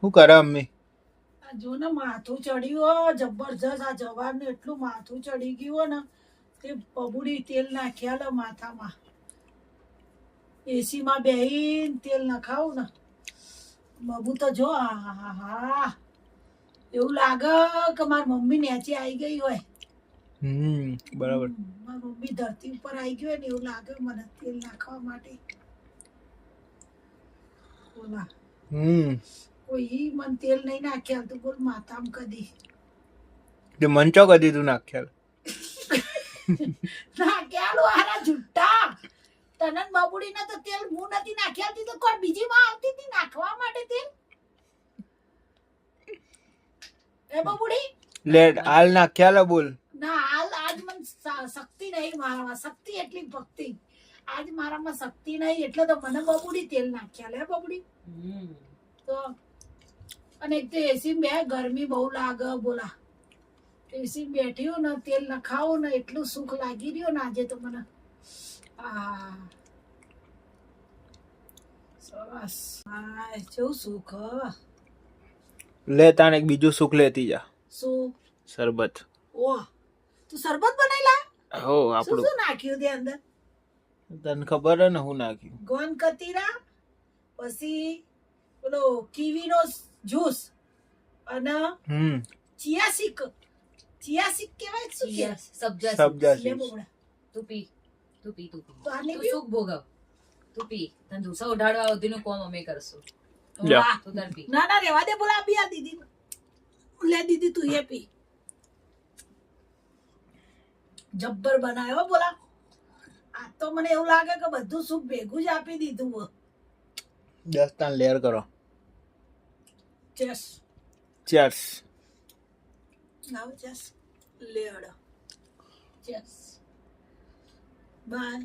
શું કરે મમ્મી? આ જો ને માથું ચડ્યું જબરજસ્ત. આ જવારને એટલું માથું ચડી ગયું ને તે બબુડી તેલ નાખ્યા માથામાં. એસી માં બેહીને તેલ નખાવું ને બબુ તો જો હા એવું લાગે કે મારી મમ્મી નેચે આવી ગઈ હોય. બરાબર. મારી મમ્મી ધરતી ઉપર આવી ગઈ હોય ને એવું લાગે મને તેલ નાખવા માટે. બોલા કોઈ મને તેલ નહીં નાખ્યા તું બોલ માથામાં કદી તે મંચો કદી તું નાખ્યા નાખ્યાલું હારા જુટ્ટા. તનન બબુડી ને તો તેલ હું નથી નાખ્યા તો કોણ બીજી માં આવતી હતી નાખવા માટે તેલ. એ બબુડી લે હાલ નાખ્યા બોલ. ના હાલ આજ મને શક્તિ નહીં મારામાં. શક્તિ એટલી ભક્તિ આજ મારામાં શક્તિ નહીં એટલે તો મને બબુડી તેલ નાખ્યા લે બબુડી. તો અને એક તો એસી બે ગરમી બહુ લાગે બોલા. એસી બેઠી હો ને તેલ નખાવો ને એટલું સુખ લાગી રહ્યો ને આજે તો મને. સરસ. હા કેવું સુખ. લે તાને એક બીજું સુખ લેતી જા. શું? શરબત. ઓહ તું શરબત બનાવેલા? હો શું આપણું. શું નાખ્યું તે અંદર? તને ખબર હે ને હું નાખ્યું? ગોન કતીરા, પછી પેલો કીવીનો જ્યુસ અને ચિયાસીક. ચિયાસીક કહેવાય શું કે? સબ્જા લે બોડા. તું પી તો આને તું સુખ ભોગવ. તું પી તને ઢોસા ઉડાડવા સુધીનું કોમ અમે કરશું. જા. વાહ. તું તાર પી. ના ના રેવા દે બોલા. આપી આ દીદી. લે દીદી તું એ પી. જબ્બર બનાવ્યો બોલા. આ તો મને એવું લાગે કે બધું સુખ ભેગું જ આપી દીધું. 10 તાન લેયર કરો. ચેસ ચેર્સ. નાવ ચેસ લેડ. ચેસ બાય.